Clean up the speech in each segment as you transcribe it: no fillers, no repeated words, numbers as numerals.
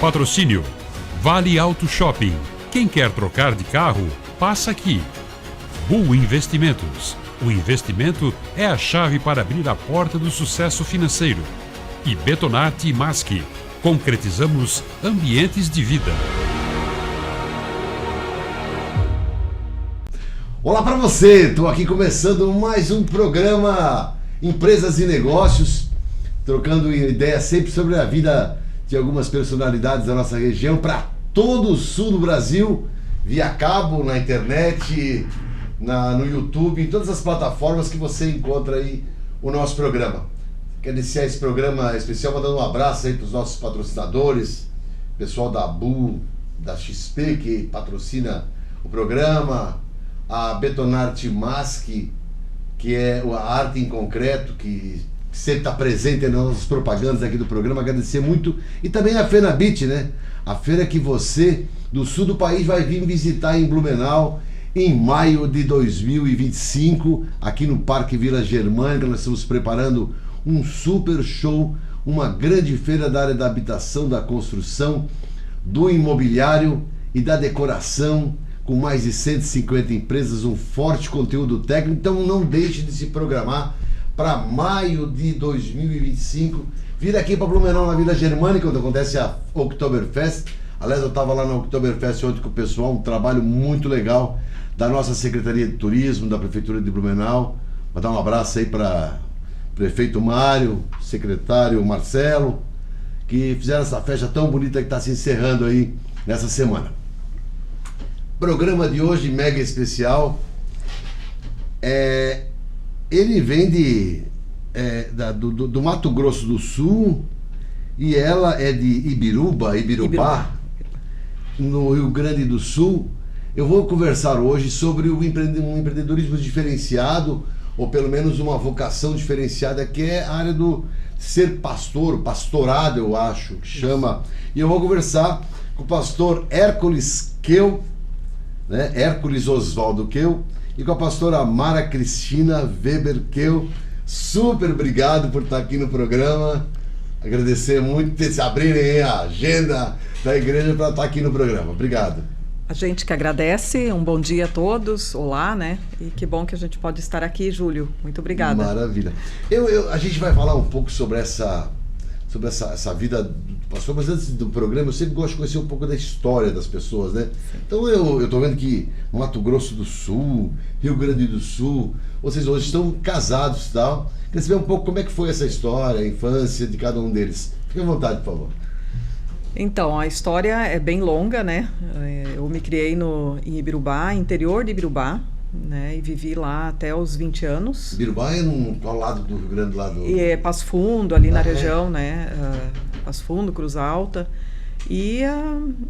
Patrocínio Vale Auto Shopping. Quem quer trocar de carro, passa aqui. Bull Investimentos. O investimento é a chave para abrir a porta do sucesso financeiro. E Betonarte e Maschi. Concretizamos ambientes de vida. Olá para você, estou aqui começando mais um programa Empresas e Negócios, trocando ideias sempre sobre a vida de algumas personalidades da nossa região para todo o sul do Brasil, via cabo, na internet, no YouTube, em todas as plataformas que você encontra aí o nosso programa. Quero iniciar esse programa especial mandando um abraço aí para os nossos patrocinadores, pessoal da BU, da XP, que patrocina o programa, a Betonarte Maschi, que é a arte em concreto, que sempre está presente nas nossas propagandas aqui do programa, agradecer muito. E também a Fenabit, né? A feira que você, do sul do país, vai vir visitar em Blumenau, em maio de 2025, aqui no Parque Vila Germânica. Nós estamos preparando um super show, uma grande feira da área da habitação, da construção, do imobiliário e da decoração, com mais de 150 empresas, um forte conteúdo técnico. Então não deixe de se programar para maio de 2025. Vir aqui para Blumenau, na Vila Germânica, onde acontece a Oktoberfest. Aliás, eu estava lá na Oktoberfest ontem com o pessoal, um trabalho muito legal da nossa Secretaria de Turismo, da Prefeitura de Blumenau. Vou dar um abraço aí para o prefeito Mário, secretário Marcelo, que fizeram essa festa tão bonita que está se encerrando aí nessa semana. Programa de hoje mega especial. Ele vem do Mato Grosso do Sul e ela é de Ibirubá, no Rio Grande do Sul. Eu vou conversar hoje sobre um empreendedorismo diferenciado, ou pelo menos uma vocação diferenciada, que é a área do ser pastorado, eu acho, que chama. E eu vou conversar com o pastor Hércules Keu, né? Hércules Oswaldo Keu, e com a pastora Mara Cristina Weber Keu. Super obrigado por estar aqui no programa. Agradecer muito por se abrirem a agenda da igreja para estar aqui no programa. Obrigado. A gente que agradece, um bom dia a todos, olá, né? E que bom que a gente pode estar aqui, Júlio. Muito obrigada. Maravilha. A gente vai falar um pouco sobre essa vida do pastor, mas antes do programa eu sempre gosto de conhecer um pouco da história das pessoas, né? Sim. Então eu estou vendo que Mato Grosso do Sul, Rio Grande do Sul, vocês hoje estão casados e tal. Queria saber um pouco como é que foi essa história, a infância de cada um deles. Fique à vontade, por favor. Então, a história é bem longa, né? Eu me criei em Ibirubá, interior de Ibirubá, né? E vivi lá até os 20 anos. Ibirubá é ao lado do Rio Grande, lá do... E é Passo Fundo, ali na região, né? Passo Fundo, Cruz Alta. E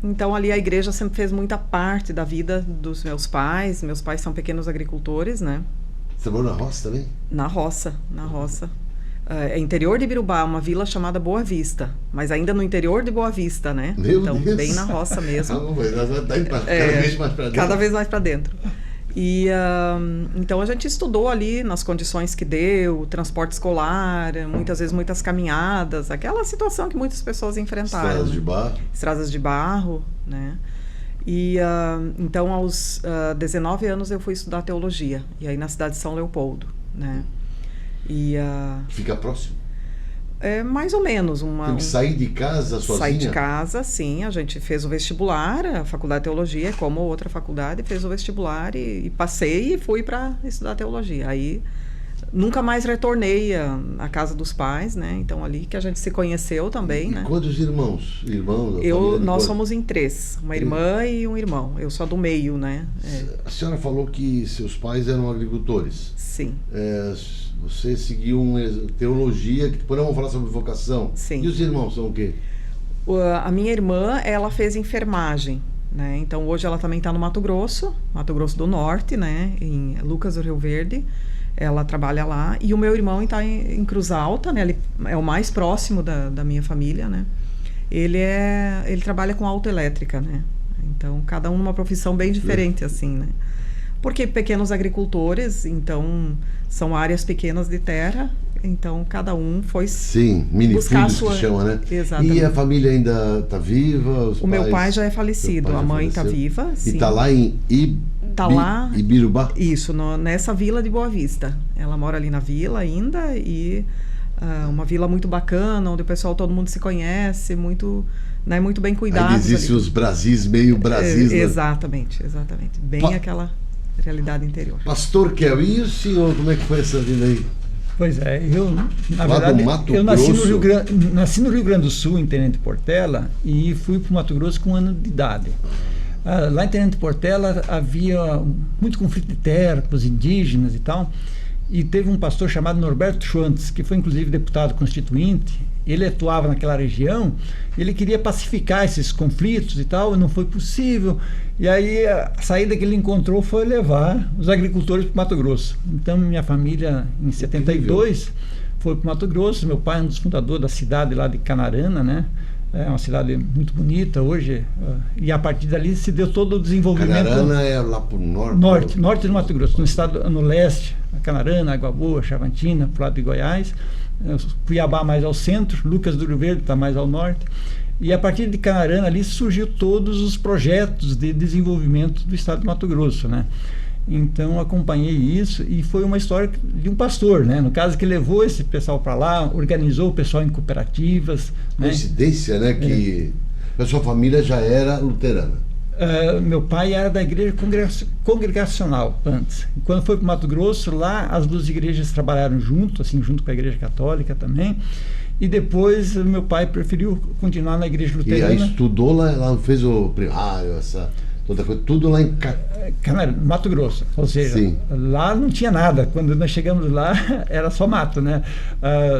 então ali a igreja sempre fez muita parte da vida dos meus pais. Meus pais são pequenos agricultores, né? Você morou na roça também? Na roça. É interior de Ibirubá, uma vila chamada Boa Vista, mas ainda no interior de Boa Vista, né? Meu Deus. Bem na roça mesmo. Cada vez mais para dentro. Cada vez mais para dentro. E então a gente estudou ali nas condições que deu, transporte escolar, muitas vezes muitas caminhadas, aquela situação que muitas pessoas enfrentaram. Estradas de barro. Estradas de barro, né? E então aos 19 anos eu fui estudar teologia, e aí na cidade de São Leopoldo, né? E fica próximo? Mais ou menos. Tem que sair de casa sozinha? Sair de casa, sim. A gente fez o vestibular, a faculdade de teologia, como outra faculdade, fez o vestibular e passei e fui para estudar teologia. Aí nunca mais retornei à casa dos pais, né? Então ali que a gente se conheceu também, né? Quantos irmãos? Nós somos em 3, uma irmã e um irmão. Eu sou do meio, né? A senhora falou que seus pais eram agricultores. Sim. Você seguiu teologia, que depois vamos falar sobre vocação. Sim. E os irmãos são o quê? A minha irmã, ela fez enfermagem, né? Então hoje ela também está no Mato Grosso do Norte, né? Em Lucas do Rio Verde. Ela trabalha lá. E o meu irmão está em Cruz Alta, né? Ele é o mais próximo da minha família, né? Ele trabalha com autoelétrica, né? Então cada um numa profissão bem diferente, assim, né? Porque pequenos agricultores, então são áreas pequenas de terra, Então, cada um foi Sim, buscar a minifundos sua... que chama, né? Exatamente. E a família ainda está viva? O meu pai já é falecido, a mãe está viva. E sim. está lá em Ibirubá? Isso, nessa vila de Boa Vista. Ela mora ali na vila ainda e uma vila muito bacana, onde o pessoal, todo mundo se conhece, muito, né, muito bem cuidado. Existem os Brasis, meio Brasis. Exatamente. Bem aquela realidade interior. Pastor Kel, e o senhor, como é que foi essa vida aí? Pois é, eu, na Lá verdade, do Mato eu nasci Grosso? nasci no Rio Grande do Sul, em Tenente Portela, e fui para o Mato Grosso com 1 ano de idade. Lá em Tenente Portela havia muito conflito de terra com os indígenas e tal, e teve um pastor chamado Norberto Schwantz, que foi inclusive deputado constituinte. Ele atuava naquela região, ele queria pacificar esses conflitos e tal, e não foi possível. E aí a saída que ele encontrou foi levar os agricultores para o Mato Grosso. Então minha família, em 72, foi para o Mato Grosso. Meu pai é um dos fundadores da cidade lá de Canarana, né? É uma cidade muito bonita hoje, e a partir dali se deu todo o desenvolvimento. Canarana é lá para o norte? Norte do Mato Grosso, no leste, Canarana, Água Boa, Chavantina, para o lado de Goiás, Cuiabá mais ao centro, Lucas do Rio Verde está mais ao norte. E a partir de Canarana ali surgiu todos os projetos de desenvolvimento do estado do Mato Grosso, né? Então acompanhei isso e foi uma história de um pastor, né? No caso, que levou esse pessoal para lá, organizou o pessoal em cooperativas. Coincidência, né? Que a sua família já era luterana. Meu pai era da igreja congregacional antes. E quando foi para o Mato Grosso, lá as duas igrejas trabalharam junto, assim, junto com a igreja católica também. E depois meu pai preferiu continuar na igreja luterana. E aí estudou lá, fez o primário, toda coisa, tudo lá em Mato Grosso, ou seja, sim, lá não tinha nada. Quando nós chegamos lá era só mato, né?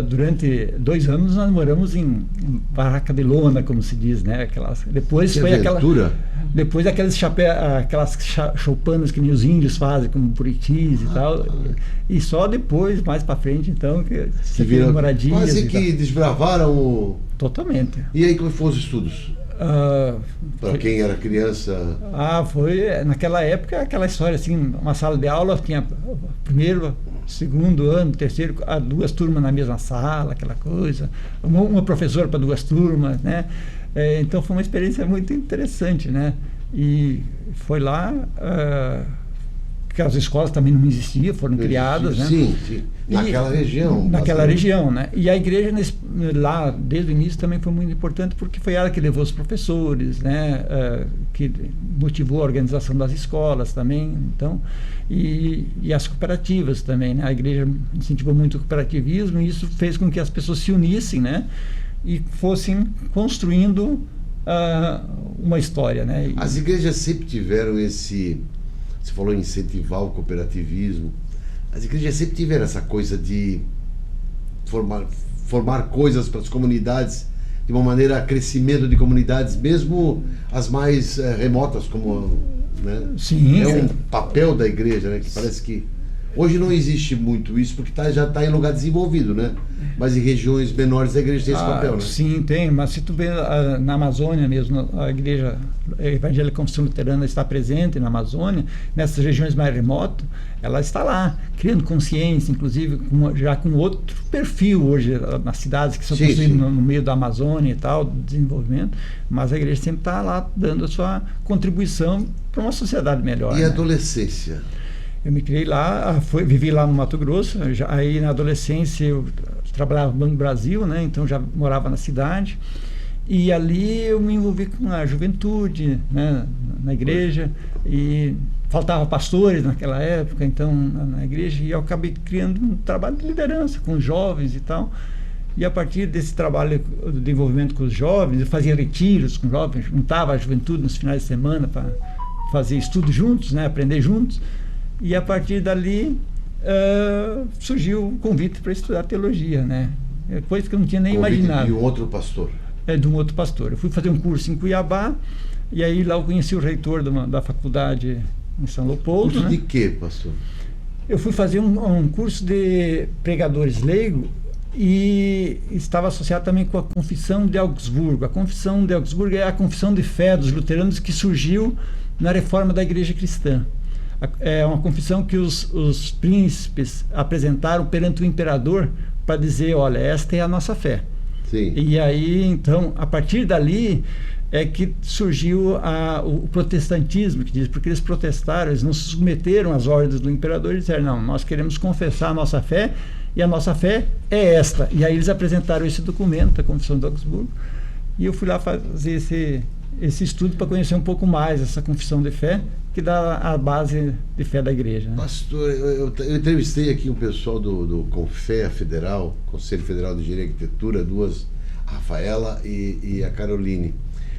Durante 2 anos nós moramos em barraca de lona, como se diz, né? Depois que foi aventura. Depois aquelas choupanas que nem os índios fazem, como buritis e tal. E só depois, mais para frente, então, que se viram moradias. Quase que desbravaram Totalmente. E aí como foram os estudos? Para quem era criança? Foi naquela época aquela história assim, uma sala de aula tinha primeiro, segundo ano, terceiro, 2 turmas na mesma sala, aquela coisa, uma professora para 2 turmas, né? Então foi uma experiência muito interessante, né? E foi lá que as escolas também não existiam, foram criadas, né? Sim. Naquela região. Naquela região, né? E a igreja lá, desde o início, também foi muito importante, porque foi ela que levou os professores, né? Que motivou a organização das escolas também, então, e as cooperativas também, né? A igreja incentivou muito o cooperativismo, e isso fez com que as pessoas se unissem, né? E fossem construindo uma história, né? As igrejas sempre tiveram esse... Você falou em incentivar o cooperativismo. As igrejas sempre tiveram essa coisa de formar coisas para as comunidades, de uma maneira, crescimento de comunidades, mesmo as mais remotas, como, né? Sim, um papel da igreja, né? Que parece que hoje não existe muito isso, porque já está em lugar desenvolvido, né? Mas em regiões menores a igreja tem esse papel, né? Sim, tem, mas se tu vê na Amazônia mesmo, a igreja evangélica Confissão Luterana está presente na Amazônia, nessas regiões mais remotas, ela está lá, criando consciência, inclusive já com outro perfil hoje, nas cidades que são construídas no meio da Amazônia e tal, do desenvolvimento, mas a igreja sempre está lá dando a sua contribuição para uma sociedade melhor. E a adolescência? Eu me criei lá, vivi lá no Mato Grosso, aí na adolescência eu trabalhava no Banco do Brasil, né? Então já morava na cidade, e ali eu me envolvi com a juventude, né? Na igreja, e faltava pastores naquela época, então na igreja, e eu acabei criando um trabalho de liderança com os jovens e tal. E a partir desse trabalho de envolvimento com os jovens, eu fazia retiros com os jovens, juntava a juventude nos finais de semana para fazer estudo juntos, né? Aprender juntos. E a partir dali surgiu o convite para estudar teologia, né? Coisa que eu não tinha nem imaginado. De um outro pastor? De um outro pastor. Eu fui fazer um curso em Cuiabá, e aí lá eu conheci o reitor da faculdade em São Leopoldo. Curso né? de quê, pastor? Eu fui fazer um curso de pregadores leigo, e estava associado também com a Confissão de Augsburgo. A Confissão de Augsburgo é a confissão de fé dos luteranos que surgiu na reforma da igreja cristã. É uma confissão que os príncipes apresentaram perante o imperador para dizer, olha, esta é a nossa fé. Sim. E aí, então, a partir dali é que surgiu o protestantismo, que diz, porque eles protestaram, eles não se submeteram às ordens do imperador e disseram, não, nós queremos confessar a nossa fé, e a nossa fé é esta. E aí eles apresentaram esse documento, a Confissão de Augsburgo, e eu fui lá fazer esse estudo para conhecer um pouco mais essa confissão de fé, que dá a base de fé da igreja. Né? Pastor, eu entrevistei aqui um pessoal do CONFEA Federal, Conselho Federal de Engenharia e Arquitetura, duas, a Rafaela e a Caroline.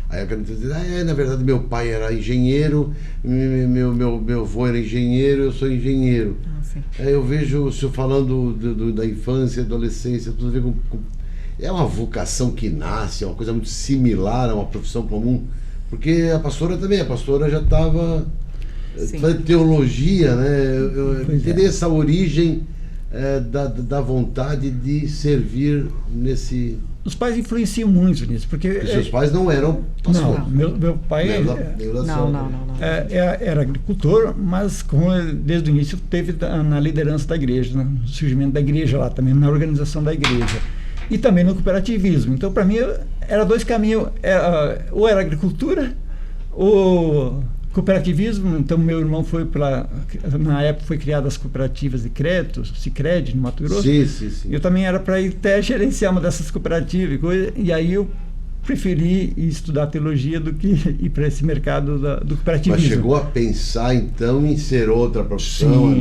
Aí a Caroline disse, na verdade meu pai era engenheiro, meu avô era engenheiro, eu sou engenheiro. Aí eu vejo o senhor falando da infância, adolescência, tudo a ver com... É uma vocação que nasce, é uma coisa muito similar a uma profissão comum, porque a pastora já estava fazendo teologia, né? Eu entendi essa origem da vontade de servir nesse... Os pais influenciam muito nisso, porque... E seus pais não eram pastores? Não, meu pai era agricultor, mas desde o início teve na liderança da igreja, no surgimento da igreja lá também, na organização da igreja. E também no cooperativismo. Então, para mim, era dois caminhos. Ou era agricultura, ou cooperativismo. Então, meu irmão foi na época foi criadas as cooperativas de crédito, Sicredi, no Mato Grosso. Sim. Eu também era para ir até gerenciar uma dessas cooperativas. E aí eu preferi estudar teologia do que ir para esse mercado do cooperativismo. Mas chegou a pensar, então, em ser outra profissão?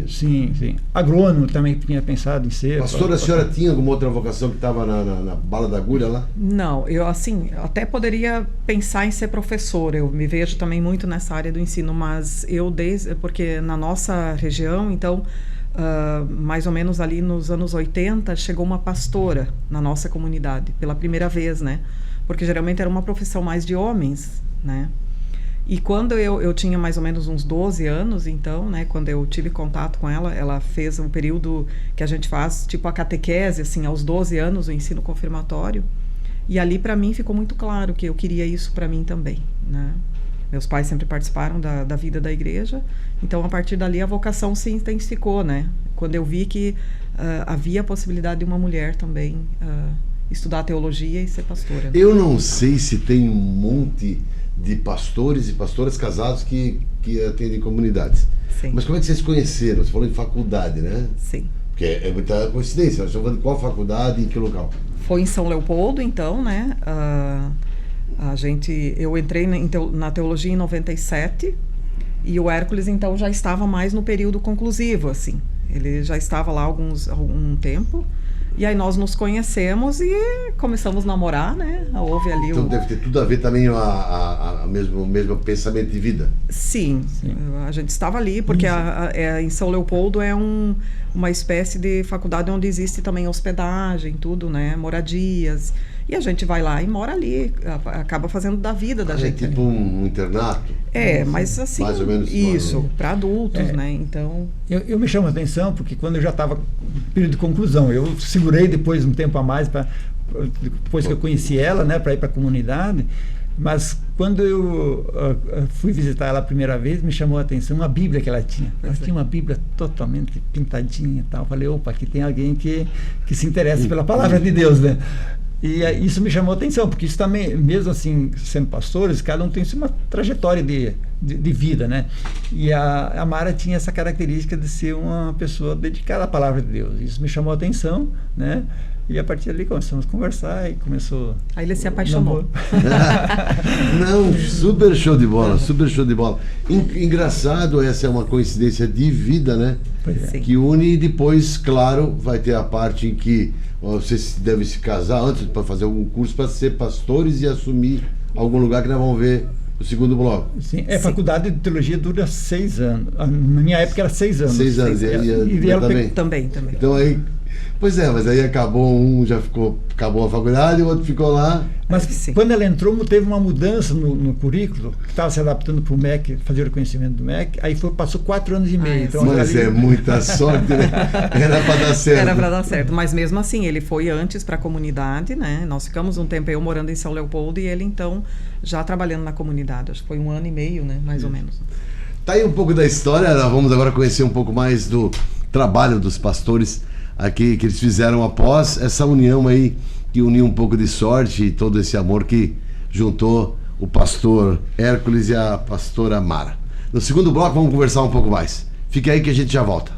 Sim. Agrônomo também tinha pensado em ser. Pastora, a senhora tinha alguma outra vocação que estava na bala da agulha lá? Não, eu até poderia pensar em ser professora. Eu me vejo também muito nessa área do ensino, mas porque na nossa região, então... mais ou menos ali nos anos 80, chegou uma pastora na nossa comunidade, pela primeira vez, né? Porque geralmente era uma profissão mais de homens, né? E quando eu tinha mais ou menos uns 12 anos, então, né? Quando eu tive contato com ela fez um período que a gente faz, tipo a catequese, assim, aos 12 anos, o ensino confirmatório. E ali, para mim, ficou muito claro que eu queria isso para mim também, né? Meus pais sempre participaram da vida da igreja, então a partir dali a vocação se intensificou, né? Quando eu vi que havia a possibilidade de uma mulher também estudar teologia e ser pastora. Né? Eu não sei se tem um monte de pastores e pastoras casados que atendem comunidades. Sim. Mas como é que vocês conheceram? Você falou em faculdade, né? Sim. Porque é muita coincidência. Nós estamos falando de qual faculdade e em que local? Foi em São Leopoldo, então, né? Eu entrei na teologia em 97 e o Hércules então já estava mais no período conclusivo, assim. Ele já estava lá algum tempo e aí nós nos conhecemos e começamos a namorar, né? Houve ali então deve ter tudo a ver também o mesmo pensamento de vida. Sim. A gente estava ali porque em São Leopoldo é uma espécie de faculdade onde existe também hospedagem, tudo, né? Moradias. E a gente vai lá e mora ali, acaba fazendo da vida da gente. É tipo um internato? Mas assim, mais ou menos isso, para adultos, né? Então... Eu me chamo a atenção porque quando eu já estava no período de conclusão, eu segurei depois um tempo a mais, depois que eu conheci ela, né, para ir para a comunidade, mas quando eu fui visitar ela a primeira vez, me chamou a atenção a Bíblia que ela tinha. Ela tinha uma Bíblia totalmente pintadinha e tal. Eu falei, opa, aqui tem alguém que se interessa pela palavra de Deus, né? E isso me chamou a atenção, porque isso também, mesmo assim, sendo pastores, cada um tem uma trajetória de vida, né? E a Mara tinha essa característica de ser uma pessoa dedicada à palavra de Deus. Isso me chamou a atenção, né? E a partir dali começamos a conversar e começou... Aí ele se apaixonou. Não, super show de bola, super show de bola. Engraçado, essa é uma coincidência de vida, né? Pois é. Que une e depois, claro, vai ter a parte em que vocês devem se casar antes para fazer algum curso para ser pastores e assumir algum lugar que nós vamos ver o segundo bloco. Sim, faculdade de teologia dura 6 anos. Na minha época era 6 anos. 6 anos. E ela também. Então aí... Pois mas aí acabou acabou a faculdade, o outro ficou lá. Mas quando ela entrou, teve uma mudança no currículo, que estava se adaptando para o MEC, fazer o reconhecimento do MEC, aí passou 4 anos e meio. Então, mas é muita sorte, né? Era para dar certo. Era para dar certo, mas mesmo assim, ele foi antes para a comunidade, né? Nós ficamos um tempo, eu morando em São Leopoldo, e ele então já trabalhando na comunidade, acho que foi 1 ano e meio, né? Mais ou menos. Tá aí um pouco da história, vamos agora conhecer um pouco mais do trabalho dos pastores aqui que eles fizeram após essa união aí, que uniu um pouco de sorte e todo esse amor que juntou o pastor Hércules e a pastora Mara. No segundo bloco vamos conversar um pouco mais. Fique aí que a gente já volta.